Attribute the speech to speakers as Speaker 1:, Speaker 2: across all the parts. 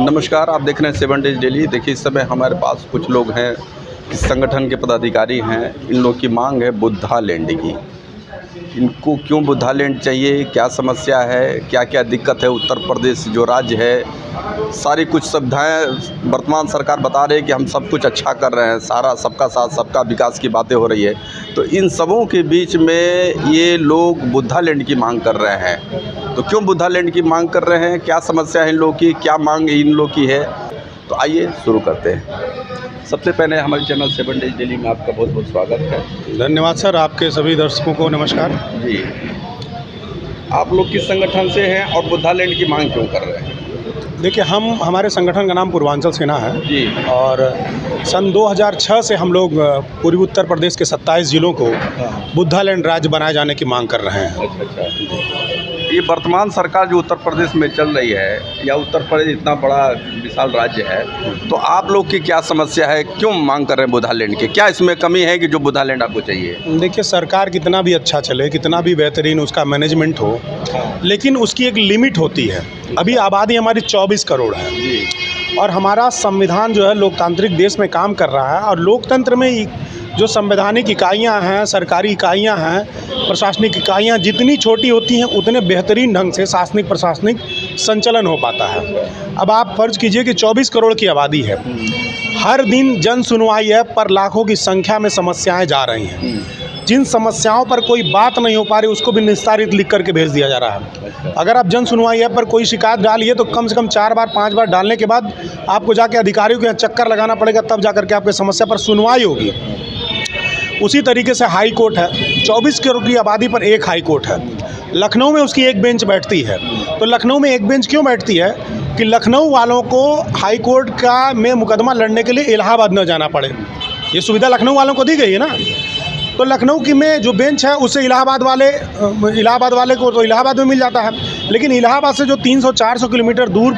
Speaker 1: नमस्कार, आप देख रहे हैं 7 डेज डेली। देखिए, इस समय हमारे पास कुछ लोग हैं, इस संगठन के पदाधिकारी हैं। इन लोग की मांग है बुद्धा लैंड की। इनको क्यों बुद्धा लैंड चाहिए, क्या समस्या है, क्या क्या दिक्कत है। उत्तर प्रदेश जो राज्य है, सारी कुछ सुविधाएँ वर्तमान सरकार बता रही है कि हम सब कुछ अच्छा कर रहे हैं, सारा सबका साथ सबका विकास की बातें हो रही है। तो इन सबों के बीच में ये लोग बुद्धा लैंड की मांग कर रहे हैं। तो क्यों बुद्धा लैंड की मांग कर रहे हैं, क्या समस्या है इन लोगों की, क्या मांग इन लोग की है, तो आइए शुरू करते हैं। सबसे पहले हमारे चैनल 7 डेज डेली में आपका बहुत बहुत स्वागत है।
Speaker 2: धन्यवाद सर, आपके सभी दर्शकों को नमस्कार।
Speaker 1: जी, आप लोग किस संगठन से हैं और बुद्धा लैंड की मांग क्यों कर रहे हैं?
Speaker 2: देखिए, हमारे संगठन का नाम पूर्वांचल सेना है
Speaker 1: जी।
Speaker 2: और सन 2006 से हम लोग पूर्वी उत्तर प्रदेश के 27 जिलों को बुद्धा लैंड राज्य बनाए जाने की मांग कर रहे हैं।
Speaker 1: अच्छा। ये वर्तमान सरकार जो उत्तर प्रदेश में चल रही है, या उत्तर प्रदेश इतना बड़ा विशाल राज्य है, तो आप लोग की क्या समस्या है, क्यों मांग कर रहे हैं बुद्धा लैंड की? क्या इसमें कमी है कि जो बुद्धा लैंड आपको चाहिए?
Speaker 2: देखिए, सरकार कितना भी अच्छा चले, कितना भी बेहतरीन उसका मैनेजमेंट हो, लेकिन उसकी एक लिमिट होती है। अभी आबादी हमारी 24 करोड़ है और हमारा संविधान जो है लोकतांत्रिक देश में काम कर रहा है, और लोकतंत्र में जो संवैधानिक इकाइयां हैं, सरकारी इकाइयां हैं, प्रशासनिक इकाइयां जितनी छोटी होती हैं उतने बेहतरीन ढंग से शासनिक प्रशासनिक संचालन हो पाता है। अब आप फर्ज कीजिए कि 24 करोड़ की आबादी है, हर दिन जन सुनवाई ऐप पर लाखों की संख्या में समस्याएं जा रही हैं। जिन समस्याओं पर कोई बात नहीं हो पा रही उसको भी निस्तारित लिख करके भेज दिया जा रहा है। अगर आप जन सुनवाई ऐप पर कोई शिकायत डालिए तो कम से कम 4 बार 5 बार डालने के बाद आपको जाके अधिकारियों के यहाँ चक्कर लगाना पड़ेगा, तब जाकर के आपकी समस्या पर सुनवाई होगी। उसी तरीके से हाई कोर्ट है, 24 करोड़ की आबादी पर एक हाई कोर्ट है। लखनऊ में उसकी एक बेंच बैठती है। तो लखनऊ में एक बेंच क्यों बैठती है कि लखनऊ वालों को हाई कोर्ट का में मुकदमा लड़ने के लिए इलाहाबाद न जाना पड़े। ये सुविधा लखनऊ वालों को दी गई है ना। तो लखनऊ की में जो बेंच है उससे इलाहाबाद वाले को तो इलाहाबाद में मिल जाता है, लेकिन इलाहाबाद से जो 300-400 किलोमीटर दूर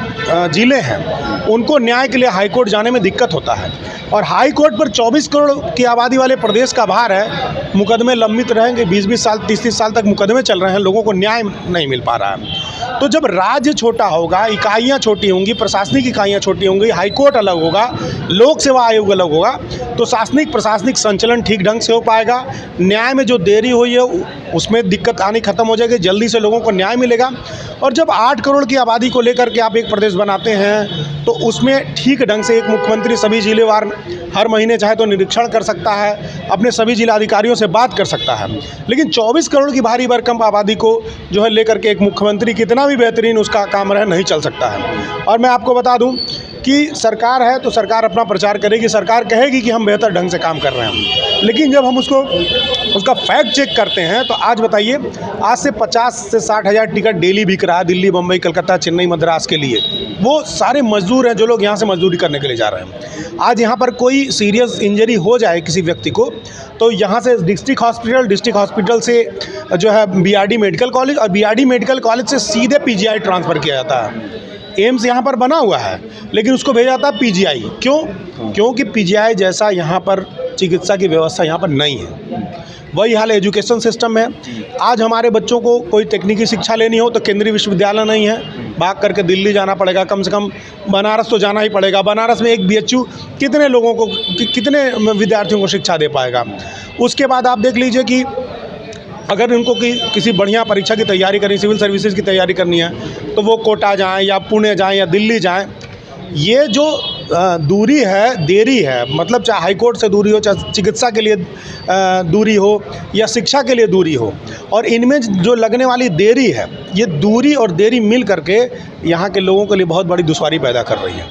Speaker 2: ज़िले हैं उनको न्याय के लिए हाई कोर्ट जाने में दिक्कत होता है। और हाई कोर्ट पर 24 करोड़ की आबादी वाले प्रदेश का भार है। मुकदमे लंबित रहेंगे, 20-20 साल 30-30 साल तक मुकदमे चल रहे हैं, लोगों को न्याय नहीं मिल पा रहा है। तो जब राज्य छोटा होगा, इकाइयाँ छोटी होंगी, प्रशासनिक इकाइयाँ छोटी होंगी, हाई कोर्ट अलग होगा, लोक सेवा आयोग अलग होगा, तो शासनिक प्रशासनिक संचालन ठीक ढंग से हो पाएगा। न्याय में जो देरी हुई है उसमें दिक्कत आनी खत्म हो जाएगी, जल्दी से लोगों को न्याय मिलेगा। और जब 8 करोड़ की आबादी को लेकर के आप एक प्रदेश बनाते हैं तो उसमें ठीक ढंग से एक मुख्यमंत्री सभी जिलेवार हर महीने चाहे तो निरीक्षण कर सकता है, अपने सभी जिलाधिकारियों से बात कर सकता है। लेकिन 24 करोड़ की भारी भरकम आबादी को जो है लेकर के एक मुख्यमंत्री कितना भी बेहतरीन उसका काम रहे नहीं चल सकता है। और मैं आपको बता दूं कि सरकार है तो सरकार अपना प्रचार करेगी, सरकार कहेगी कि हम बेहतर ढंग से काम कर रहे हैं, लेकिन जब हम उसका फैक्ट चेक करते हैं तो आज बताइए, आज से 50 से 60 हज़ार टिकट डेली बिक रहा है दिल्ली, बम्बई, कलकत्ता, चेन्नई, मद्रास के लिए। वो सारे मजदूर हैं जो लोग यहाँ से मजदूरी करने के लिए जा रहे हैं। आज यहाँ पर कोई सीरियस इंजरी हो जाए किसी व्यक्ति को तो यहाँ से डिस्ट्रिक्ट हॉस्पिटल से जो है बीआरडी मेडिकल कॉलेज, और बीआरडी मेडिकल कॉलेज से सीधे पीजीआई ट्रांसफ़र किया जाता है। एम्स यहाँ पर बना हुआ है लेकिन उसको भेजा जाता है पीजीआई। क्योंकि पीजीआई जैसा यहाँ पर चिकित्सा की व्यवस्था यहाँ पर नहीं है। वही हाल एजुकेशन सिस्टम है। आज हमारे बच्चों को कोई तकनीकी शिक्षा लेनी हो तो केंद्रीय विश्वविद्यालय नहीं है, भाग करके दिल्ली जाना पड़ेगा, कम से कम बनारस तो जाना ही पड़ेगा। बनारस में एक बीएचयू कितने लोगों को, कितने विद्यार्थियों को शिक्षा दे पाएगा। उसके बाद आप देख लीजिए कि अगर उनको किसी बढ़िया परीक्षा की तैयारी करनी, सिविल सर्विसेज की तैयारी करनी है, तो वो कोटा जाएं या पुणे जाएं या दिल्ली जाएं। ये जो दूरी है, देरी है, मतलब चाहे हाई कोर्ट से दूरी हो, चाहे चिकित्सा के लिए दूरी हो या शिक्षा के लिए दूरी हो, और इनमें जो लगने वाली देरी है, ये दूरी और देरी मिल करके यहाँ के लोगों के लिए बहुत बड़ी दुश्वारी पैदा कर रही है।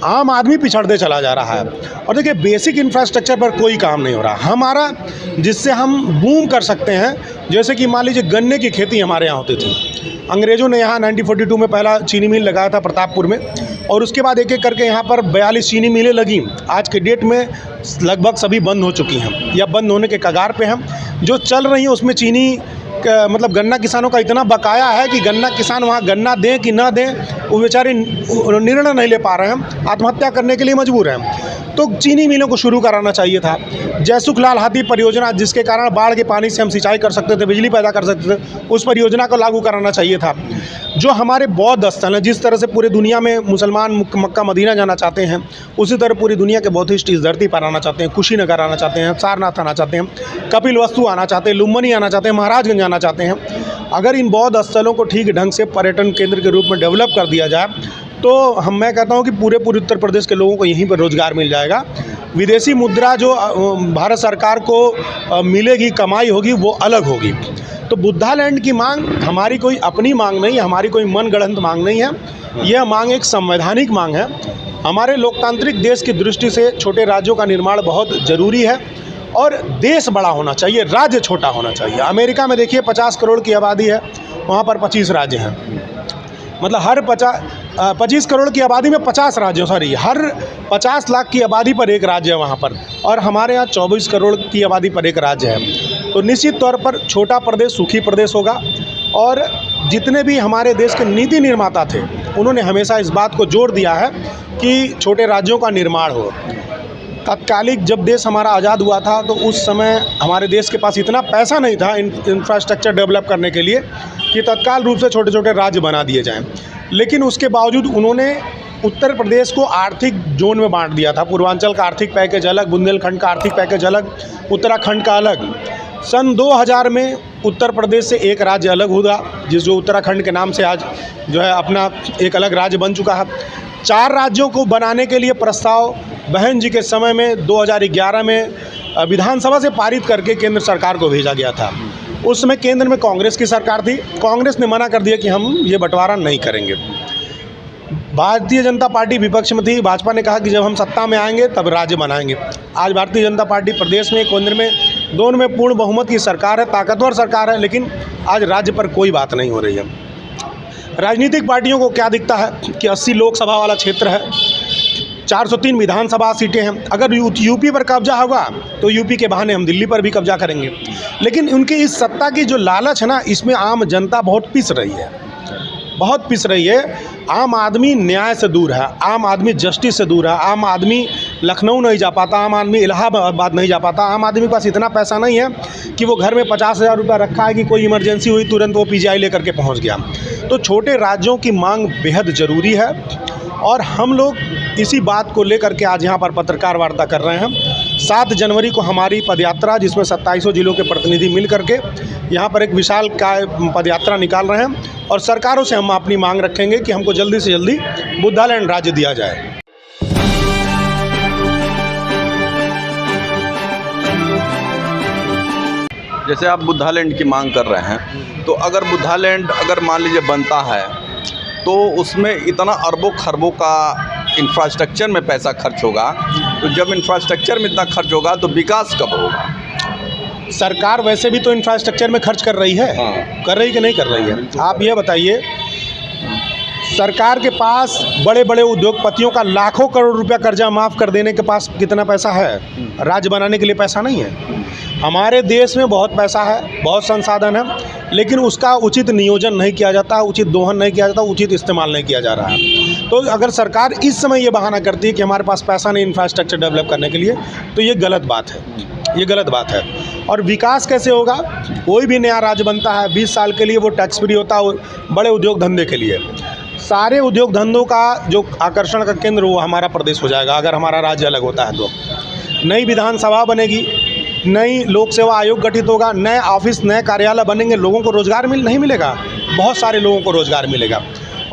Speaker 2: आम आदमी पिछड़ते चला जा रहा है। और देखिए, बेसिक इंफ्रास्ट्रक्चर पर कोई काम नहीं हो रहा हमारा, जिससे हम बूम कर सकते हैं। जैसे कि मान लीजिए गन्ने की खेती हमारे यहाँ होती थी। अंग्रेज़ों ने यहाँ 1942 में पहला चीनी मिल लगाया था प्रतापपुर में, और उसके बाद एक एक करके यहाँ पर 42 चीनी मिलें लगी। आज के डेट में लगभग सभी बंद हो चुकी हैं या बंद होने के कगार पे हैं। जो चल रही हैं उसमें चीनी मतलब गन्ना किसानों का इतना बकाया है कि गन्ना किसान वहाँ गन्ना दें कि ना दें वो बेचारे निर्णय नहीं ले पा रहे हैं, आत्महत्या करने के लिए मजबूर हैं। तो चीनी मिलों को शुरू कराना चाहिए था। जयसुखलाल हाथी परियोजना, जिसके कारण बाढ़ के पानी से हम सिंचाई कर सकते थे, बिजली पैदा कर सकते थे, उस परियोजना को लागू कराना चाहिए था। जो हमारे बौद्ध स्थल हैं, जिस तरह से पूरी दुनिया में मुसलमान मक्का मदीना जाना चाहते हैं, उसी तरह पूरी दुनिया के बौद्धिस्ट इस धरती पर आना चाहते हैं, कुशीनगर आना चाहते हैं, सारनाथ आना चाहते हैं, कपिलवस्तु आना चाहते हैं, लुम्बिनी आना चाहते हैं, महाराजगंज आना चाहते हैं। अगर इन बौद्ध स्थलों को ठीक ढंग से पर्यटन केंद्र के रूप में डेवलप कर दिया जाए तो मैं कहता हूँ कि पूरे उत्तर प्रदेश के लोगों को यहीं पर रोज़गार मिल जाएगा। विदेशी मुद्रा जो भारत सरकार को मिलेगी, कमाई होगी, वो अलग होगी। तो बुद्धा लैंड की मांग हमारी कोई अपनी मांग नहीं है, हमारी कोई मनगढ़ंत मांग नहीं है। यह मांग एक संवैधानिक मांग है। हमारे लोकतांत्रिक देश की दृष्टि से छोटे राज्यों का निर्माण बहुत ज़रूरी है और देश बड़ा होना चाहिए, राज्य छोटा होना चाहिए। अमेरिका में देखिए 50 करोड़ की आबादी है, वहाँ पर 25 राज्य हैं। मतलब हर 25 करोड़ की आबादी में 50 राज्य, हर 50 लाख की आबादी पर एक राज्य है वहाँ पर, और हमारे यहाँ 24 करोड़ की आबादी पर एक राज्य है। तो निश्चित तौर पर छोटा प्रदेश सुखी प्रदेश होगा। और जितने भी हमारे देश के नीति निर्माता थे, उन्होंने हमेशा इस बात को जोर दिया है कि छोटे राज्यों का निर्माण हो। तत्कालिक जब देश हमारा आज़ाद हुआ था तो उस समय हमारे देश के पास इतना पैसा नहीं था इंफ्रास्ट्रक्चर डेवलप करने के लिए कि तत्काल रूप से छोटे छोटे राज्य बना दिए जाएं। लेकिन उसके बावजूद उन्होंने उत्तर प्रदेश को आर्थिक जोन में बांट दिया था। पूर्वांचल का आर्थिक पैकेज अलग, बुंदेलखंड का आर्थिक पैकेज अलग, उत्तराखंड का अलग। सन 2000 में उत्तर प्रदेश से एक राज्य अलग हुआ, जो उत्तराखंड के नाम से आज जो है अपना एक अलग राज्य बन चुका है। 4 राज्यों को बनाने के लिए प्रस्ताव बहन जी के समय में 2011 में विधानसभा से पारित करके केंद्र सरकार को भेजा गया था। उस समय केंद्र में कांग्रेस की सरकार थी। कांग्रेस ने मना कर दिया कि हम ये बंटवारा नहीं करेंगे। भारतीय जनता पार्टी विपक्ष में थी। भाजपा ने कहा कि जब हम सत्ता में आएंगे तब राज्य बनाएंगे। आज भारतीय जनता पार्टी प्रदेश में, केंद्र में, दोनों में पूर्ण बहुमत की सरकार है, ताकतवर सरकार है, लेकिन आज राज्य पर कोई बात नहीं हो रही है। राजनीतिक पार्टियों को क्या दिखता है कि 80 लोकसभा वाला क्षेत्र है, 403 विधानसभा सीटें हैं। अगर यूपी पर कब्जा होगा तो यूपी के बहाने हम दिल्ली पर भी कब्जा करेंगे। लेकिन उनकी इस सत्ता की जो लालच है ना, इसमें आम जनता बहुत पिस रही है, बहुत पिस रही है। आम आदमी न्याय से दूर है, आम आदमी जस्टिस से दूर है। आम आदमी लखनऊ नहीं जा पाता, आम आदमी इलाहाबाद नहीं जा पाता। आम आदमी के पास इतना पैसा नहीं है कि वो घर में 50,000 रुपया रखा है कि कोई इमरजेंसी हुई तुरंत वो पीजीआई लेकर के पहुंच गया। तो छोटे राज्यों की मांग बेहद ज़रूरी है और हम लोग इसी बात को लेकर के आज यहाँ पर पत्रकार वार्ता कर रहे हैं। 7 जनवरी को हमारी पदयात्रा, जिसमें 27 जिलों के प्रतिनिधि मिल करके यहाँ पर एक विशाल पदयात्रा निकाल रहे हैं और सरकारों से हम अपनी मांग रखेंगे कि हमको जल्दी से जल्दी बुद्धा लैंड राज्य दिया जाए।
Speaker 1: जैसे आप बुद्धा लैंड की मांग कर रहे हैं, तो अगर बुद्धा लैंड अगर मान लीजिए बनता है तो उसमें इतना अरबों खरबों का इंफ्रास्ट्रक्चर में पैसा खर्च होगा। तो जब इंफ्रास्ट्रक्चर में इतना खर्च होगा तो विकास कब होगा?
Speaker 2: सरकार वैसे भी तो इंफ्रास्ट्रक्चर में खर्च कर रही है। कर रही कि नहीं कर रही है? आप ये बताइए, सरकार के पास बड़े बड़े उद्योगपतियों का लाखों करोड़ रुपया कर्जा माफ़ कर देने के पास कितना पैसा है? राज्य बनाने के लिए पैसा नहीं है। हमारे देश में बहुत पैसा है, बहुत संसाधन है, लेकिन उसका उचित नियोजन नहीं किया जाता, उचित दोहन नहीं किया जाता, उचित इस्तेमाल नहीं किया जा रहा है। तो अगर सरकार इस समय ये बहाना करती है कि हमारे पास पैसा नहीं इंफ्रास्ट्रक्चर डेवलप करने के लिए, तो ये गलत बात है, ये गलत बात है। और विकास कैसे होगा? कोई भी नया राज्य बनता है 20 साल के लिए वो टैक्स फ्री होता है बड़े उद्योग धंधे के लिए। सारे उद्योग धंधों का जो आकर्षण का केंद्र वो हमारा प्रदेश हो जाएगा अगर हमारा राज्य अलग होता है तो। नई विधानसभा बनेगी, नई लोक सेवा आयोग गठित होगा, नए ऑफिस, नए कार्यालय बनेंगे, लोगों को रोज़गार नहीं मिलेगा, बहुत सारे लोगों को रोज़गार मिलेगा।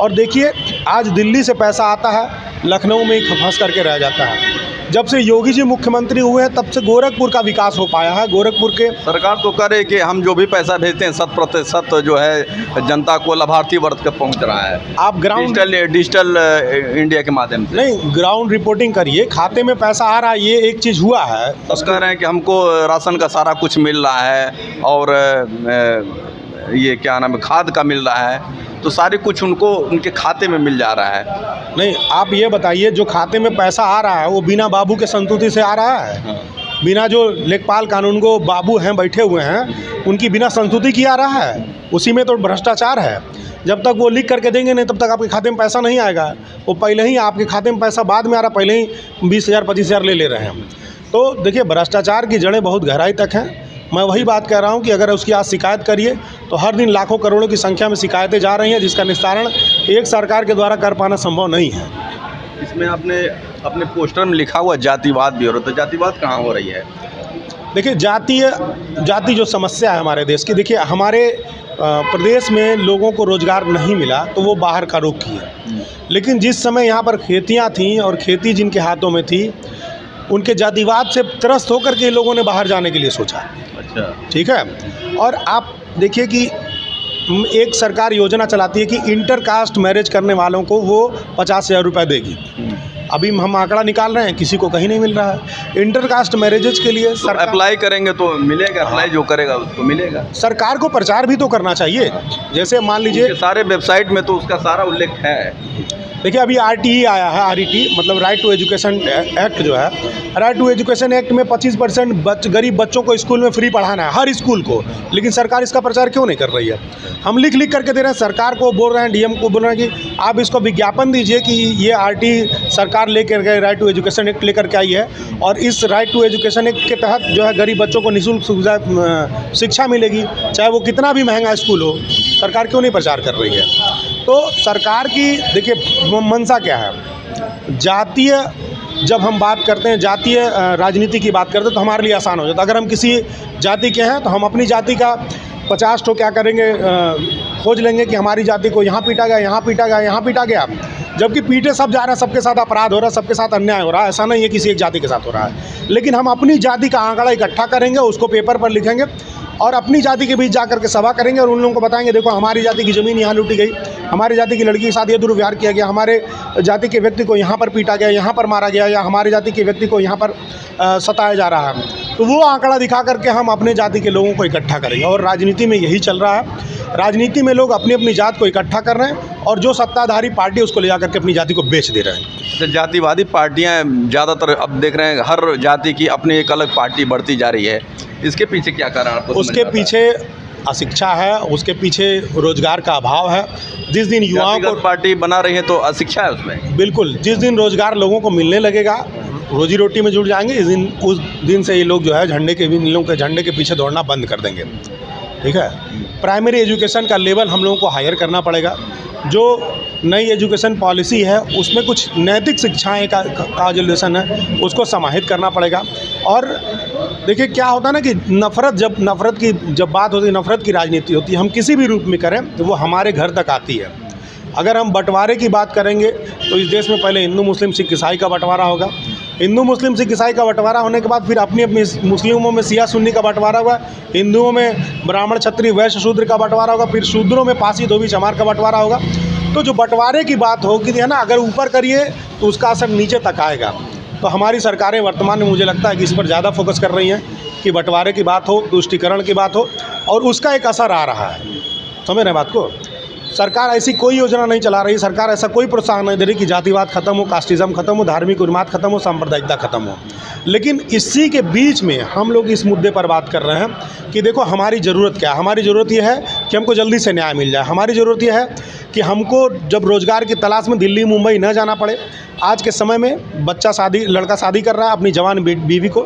Speaker 2: और देखिए, आज दिल्ली से पैसा आता है, लखनऊ में ही फंस करके रह जाता है। जब से योगी जी मुख्यमंत्री हुए हैं तब से गोरखपुर का विकास हो पाया है। गोरखपुर के
Speaker 1: सरकार तो करे कि हम जो भी पैसा भेजते हैं 100% जो है जनता को लाभार्थी वर्ग तक पहुंच रहा है।
Speaker 2: आप ग्राउंड
Speaker 1: डिजिटल इंडिया के माध्यम से
Speaker 2: नहीं, ग्राउंड रिपोर्टिंग करिए, खाते में पैसा आ रहा है, ये एक चीज़ हुआ है।
Speaker 1: तो कह रहे हैं कि हमको राशन का सारा कुछ मिल रहा है और ये क्या नाम है, खाद का मिल रहा है, तो सारे कुछ उनको उनके खाते में मिल जा रहा है।
Speaker 2: नहीं, आप ये बताइए, जो खाते में पैसा आ रहा है वो बिना बाबू के संतुति से आ रहा है? बिना जो लेखपाल कानून को बाबू हैं बैठे हुए हैं उनकी बिना संस्तुति किया आ रहा है, उसी में तो भ्रष्टाचार है। जब तक वो लिख करके देंगे नहीं तब तक आपके खाते में पैसा नहीं आएगा। वो पहले ही आपके खाते में पैसा बाद में आ रहा, पहले ही 20,000 25,000 ले रहे हैं। तो देखिए भ्रष्टाचार की जड़ें बहुत गहराई तक हैं। मैं वही बात कह रहा हूँ कि अगर उसकी आज शिकायत करिए तो हर दिन लाखों करोड़ों की संख्या में शिकायतें जा रही हैं, जिसका निस्तारण एक सरकार के द्वारा कर पाना संभव नहीं है।
Speaker 1: इसमें आपने अपने पोस्टर में लिखा हुआ जातिवाद भी हो रहा है, तो जातिवाद कहाँ हो रही है?
Speaker 2: देखिए जाति जो समस्या है हमारे देश की, देखिए हमारे प्रदेश में लोगों को रोज़गार नहीं मिला तो वो बाहर का रुख किए, लेकिन जिस समय यहाँ पर खेतियाँ थीं और खेती जिनके हाथों में थी उनके जातिवाद से त्रस्त होकर के लोगों ने बाहर जाने के लिए सोचा।
Speaker 1: अच्छा, ठीक
Speaker 2: है। और आप देखिए कि एक सरकार योजना चलाती है कि इंटर कास्ट मैरिज करने वालों को वो 50,000 रुपये देगी। अभी हम आंकड़ा निकाल रहे हैं, किसी को कहीं नहीं मिल रहा है। इंटर कास्ट मैरिजेज के लिए सरकार
Speaker 1: अप्लाई करेंगे तो मिलेगा, अप्लाई जो करेगा उसको मिलेगा।
Speaker 2: सरकार को प्रचार भी तो करना चाहिए। जैसे मान लीजिए
Speaker 1: सारे वेबसाइट में तो उसका सारा उल्लेख है।
Speaker 2: देखिए अभी RTE आया है, RET मतलब राइट टू एजुकेशन एक्ट जो है, राइट टू एजुकेशन एक्ट में 25% गरीब बच्चों को स्कूल में फ्री पढ़ाना है, हर स्कूल को, लेकिन सरकार इसका प्रचार क्यों नहीं कर रही है? हम लिख करके दे रहे हैं, सरकार को बोल रहे हैं, DM को बोल रहे हैं कि आप इसको विज्ञापन दीजिए कि ये RTE सरकार लेकर गए, राइट टू एजुकेशन एक्ट लेकर के आई है और इस राइट टू एजुकेशन एक्ट के तहत जो है गरीब बच्चों को निःशुल्क सुविधा शिक्षा मिलेगी, चाहे वो कितना भी महंगा स्कूल हो। सरकार क्यों नहीं प्रचार कर रही है? तो सरकार की देखिए मंशा क्या है। जातीय जब हम बात करते हैं, जातीय राजनीति की बात करते हैं तो हमारे लिए आसान हो जाता है। अगर हम किसी जाति के हैं तो हम अपनी जाति का 50 ठो क्या करेंगे, खोज लेंगे कि हमारी जाति को यहाँ पीटा गया, यहाँ पीटा गया, यहाँ पीटा गया, जबकि पीटे सब जा रहा है, सबके साथ अपराध हो रहा है, सबके साथ अन्याय हो रहा है। ऐसा नहीं है किसी एक जाति के साथ हो रहा है, लेकिन हम अपनी जाति का आंकड़ा इकट्ठा करेंगे, उसको पेपर पर लिखेंगे और अपनी जाति के बीच जाकर के सभा करेंगे और उन लोगों को बताएंगे देखो हमारी जाति की ज़मीन यहाँ लूटी गई, हमारी जाति की लड़की के साथ ये दुर्व्यवहार किया गया, हमारे जाति के व्यक्ति को यहाँ पर पीटा गया, यहाँ पर मारा गया, या हमारे जाति के व्यक्ति को यहाँ पर सताया जा रहा है। तो वो आंकड़ा दिखा करके हम अपने जाति के लोगों को इकट्ठा करेंगे। और राजनीति में यही चल रहा है, राजनीति में लोग अपनी अपनी जात को इकट्ठा कर रहे हैं और जो सत्ताधारी पार्टी उसको ले जा करके अपनी जाति को बेच दे रहे हैं।
Speaker 1: तो जातिवादी पार्टियाँ ज़्यादातर अब देख रहे हैं, हर जाति की अपनी एक अलग पार्टी बढ़ती जा रही है। इसके पीछे क्या कारण आपको? उसके
Speaker 2: पीछे अशिक्षा है, उसके पीछे रोजगार का अभाव है। जिस दिन युवाओं को
Speaker 1: पार्टी बना रही है तो अशिक्षा है उसमें।
Speaker 2: बिल्कुल, जिस दिन रोजगार लोगों को मिलने लगेगा, रोजी रोटी में जुड़ जाएंगे, उस दिन से ये लोग जो है झंडे के पीछे दौड़ना बंद कर देंगे। ठीक है। प्राइमरी एजुकेशन का लेवल हम लोगों को हायर करना पड़ेगा। जो नई एजुकेशन पॉलिसी है उसमें कुछ नैतिक शिक्षाएं का जो लेसन है उसको समाहित करना पड़ेगा। और देखिए क्या होता है ना कि नफ़रत की जब बात होती है, नफ़रत की राजनीति होती है, हम किसी भी रूप में करें तो वो हमारे घर तक आती है। अगर हम बंटवारे की बात करेंगे तो इस देश में पहले हिंदू मुस्लिम सिख ईसाई का बंटवारा होगा, हिंदू मुस्लिम सिख ईसाई का बंटवारा होने के बाद फिर अपनी अपनी मुस्लिमों में सिया सुन्नी का बंटवारा होगा, हिंदुओं में ब्राह्मण क्षत्रिय वैश्य शूद्र का बंटवारा होगा, फिर शूद्रों में पासी धोबी चमार का बंटवारा होगा। तो जो बंटवारे की बात होगी है ना, अगर ऊपर करिए तो उसका असर नीचे तक आएगा। तो हमारी सरकारें वर्तमान में मुझे लगता है कि इस पर ज़्यादा फोकस कर रही हैं कि बंटवारे की बात हो, तुष्टीकरण की बात हो, और उसका एक असर आ रहा है। समझ रहे बात को? सरकार ऐसी कोई योजना नहीं चला रही, सरकार ऐसा कोई प्रोत्साहन नहीं दे रही कि जातिवाद खत्म हो, कास्टिज़म खत्म हो, धार्मिक उन्माद खत्म हो, सांप्रदायिकता खत्म हो। लेकिन इसी के बीच में हम लोग इस मुद्दे पर बात कर रहे हैं कि देखो हमारी ज़रूरत क्या है। हमारी ज़रूरत ये है कि हमको जल्दी से न्याय मिल जाए। हमारी ज़रूरत ये है कि हमको जब रोज़गार की तलाश में दिल्ली मुंबई न जाना पड़े। आज के समय में लड़का शादी कर रहा है अपनी जवान बीवी को,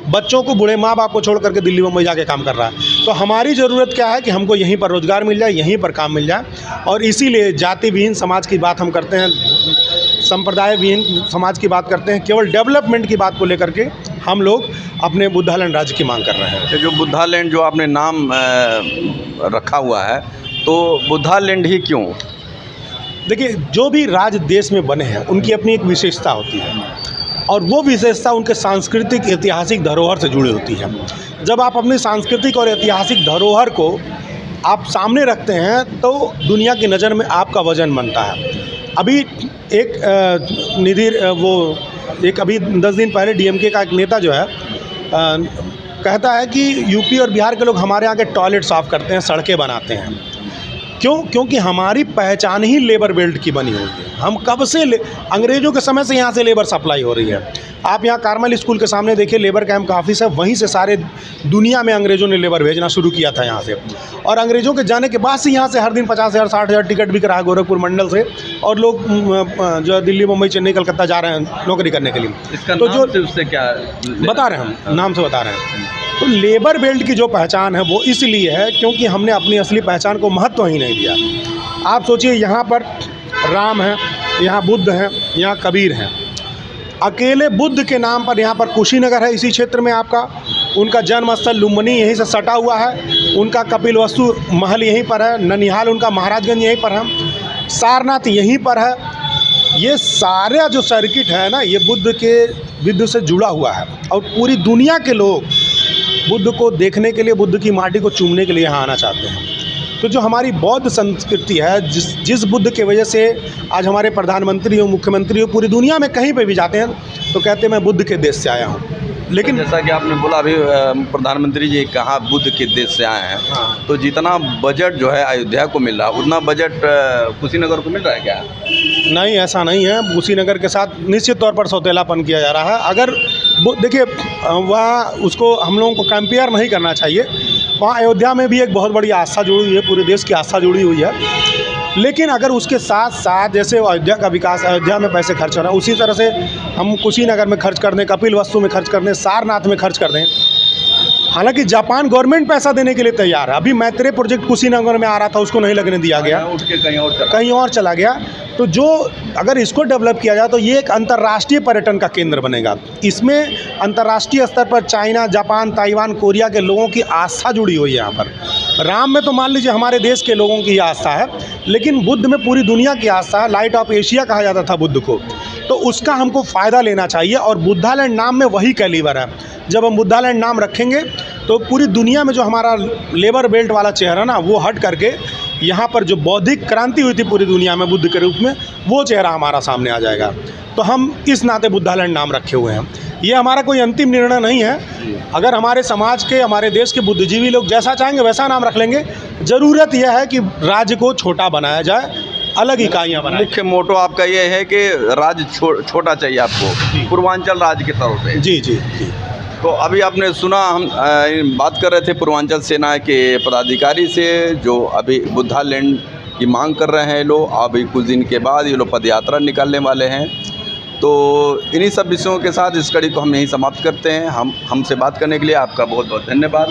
Speaker 2: बच्चों को, बूढ़े माँ बाप को छोड़ करके दिल्ली मुंबई जाके काम कर रहा है। तो हमारी ज़रूरत क्या है कि हमको यहीं पर रोज़गार मिल जाए, यहीं पर काम मिल जाए। और इसीलिए जाति विहीन समाज की बात हम करते हैं, संप्रदाय विहीन समाज की बात करते हैं। केवल डेवलपमेंट की बात को लेकर के हम लोग अपने बुद्धालैंड राज्य की मांग कर रहे हैं।
Speaker 1: जो बुद्धालैंड जो आपने नाम रखा हुआ है, तो बुद्धालैंड ही क्यों?
Speaker 2: देखिए, जो भी राज्य देश में बने हैं उनकी अपनी एक विशेषता होती है और वो विशेषता उनके सांस्कृतिक ऐतिहासिक धरोहर से जुड़ी होती है। जब आप अपनी सांस्कृतिक और ऐतिहासिक धरोहर को आप सामने रखते हैं तो दुनिया की नज़र में आपका वजन बनता है। अभी एक अभी 10 दिन पहले DMK का एक नेता जो है कहता है कि यूपी और बिहार के लोग हमारे यहाँ के टॉयलेट साफ़ करते हैं, सड़कें बनाते हैं। क्योंकि हमारी पहचान ही लेबर बेल्ट की बनी हुई है। हम कब से अंग्रेज़ों के समय से यहाँ से लेबर सप्लाई हो रही है। आप यहाँ कार्मल स्कूल के सामने देखिए, लेबर कैंप का ऑफिस है, वहीं से सारे दुनिया में अंग्रेज़ों ने लेबर भेजना शुरू किया था यहाँ से। और अंग्रेज़ों के जाने के बाद से यहाँ से हर दिन 50,000 60,000 टिकट बिक रहा है गोरखपुर मंडल से, और लोग जो दिल्ली, मुंबई, चेन्नई, कलकत्ता जा रहे हैं नौकरी करने के लिए।
Speaker 1: इसका
Speaker 2: तो
Speaker 1: नाम से उससे क्या
Speaker 2: बता रहे हैं, हम नाम से बता रहे हैं। तो लेबर बेल्ट की जो पहचान है वो इसलिए है क्योंकि हमने अपनी असली पहचान को महत्व ही नहीं दिया। आप सोचिए, यहाँ पर राम है, यहाँ बुद्ध हैं, यहाँ कबीर हैं। अकेले बुद्ध के नाम पर यहाँ पर कुशीनगर है, इसी क्षेत्र में आपका उनका जन्म स्थल लुम्बिनी यहीं से सटा हुआ है, उनका कपिलवस्तु महल यहीं पर है, ननिहाल उनका महाराजगंज यहीं पर है, सारनाथ यहीं पर है। ये सारा जो सर्किट है ना, ये बुद्ध से जुड़ा हुआ है, और पूरी दुनिया के लोग बुद्ध को देखने के लिए, बुद्ध की माटी को चूमने के लिए यहाँ आना चाहते हैं। तो जो हमारी बौद्ध संस्कृति है, जिस बुद्ध की वजह से आज हमारे प्रधानमंत्री हो, मुख्यमंत्री हो, पूरी दुनिया में कहीं पे भी जाते हैं तो कहते हैं मैं बुद्ध के देश से आया हूँ। लेकिन
Speaker 1: जैसा कि आपने बोला अभी, प्रधानमंत्री जी कहा बुद्ध के देश से आए हैं,
Speaker 2: हाँ।
Speaker 1: तो जितना बजट जो है अयोध्या को मिल रहा है, उतना बजट कुशीनगर को मिल रहा है क्या?
Speaker 2: नहीं, ऐसा नहीं है। कुशीनगर के साथ निश्चित तौर पर सौतेलापन किया जा रहा है। अगर देखिए, वहाँ उसको हम लोगों को कंपेयर नहीं करना चाहिए। वहाँ अयोध्या में भी एक बहुत बड़ी आस्था जुड़ी हुई है, पूरे देश की आस्था जुड़ी हुई है। लेकिन अगर उसके साथ साथ जैसे अयोध्या का विकास, अयोध्या में पैसे खर्च हो रहा है, उसी तरह से हम कुशीनगर में खर्च कर दें, कपिलवस्तु में खर्च कर दें, सारनाथ में खर्च कर दें। हालांकि जापान गवर्नमेंट पैसा देने के लिए तैयार है। अभी मैत्रेय प्रोजेक्ट कुशीनगर में आ रहा था, उसको नहीं लगने दिया गया,
Speaker 1: उठ के कहीं और
Speaker 2: चला गया। तो जो अगर इसको डेवलप किया जाए तो ये एक अंतर्राष्ट्रीय पर्यटन का केंद्र बनेगा। इसमें अंतर्राष्ट्रीय स्तर पर चाइना, जापान, ताइवान, कोरिया के लोगों की आस्था जुड़ी हुई है। यहाँ पर राम में तो मान लीजिए हमारे देश के लोगों की आस्था है, लेकिन बुद्ध में पूरी दुनिया की आस्था है। लाइट ऑफ एशिया कहा जाता था बुद्ध को, तो उसका हमको फ़ायदा लेना चाहिए। और बुद्धालैंड नाम में वही कैलिबर है। जब हम बुद्धालैंड नाम रखेंगे तो पूरी दुनिया में जो हमारा लेबर बेल्ट वाला चेहरा ना, वो हट करके यहाँ पर जो बौद्धिक क्रांति हुई थी पूरी दुनिया में बुद्ध के रूप में, वो चेहरा हमारा सामने आ जाएगा। तो हम इस नाते बुद्धालैंड नाम रखे हुए हैं। ये हमारा कोई अंतिम निर्णय नहीं है। अगर हमारे समाज के, हमारे देश के बुद्धिजीवी लोग जैसा चाहेंगे वैसा नाम रख लेंगे। ज़रूरत यह है कि राज्य को छोटा बनाया जाए, अलग इकाइयाँ बनाएं।
Speaker 1: मुख्य मोटो आपका ये है कि राज्य छोटा चाहिए आपको, पूर्वांचल राज्य की तरफ से।
Speaker 2: जी जी जी।
Speaker 1: तो अभी आपने सुना, हम बात कर रहे थे पूर्वांचल सेना के पदाधिकारी से, जो अभी बुद्धालैंड की मांग कर रहे हैं लोग। अभी कुछ दिन के बाद ये लोग पदयात्रा निकालने वाले हैं। तो इन्हीं सब विषयों के साथ इस कड़ी को हम यहीं समाप्त करते हैं। हमसे बात करने के लिए आपका बहुत बहुत धन्यवाद।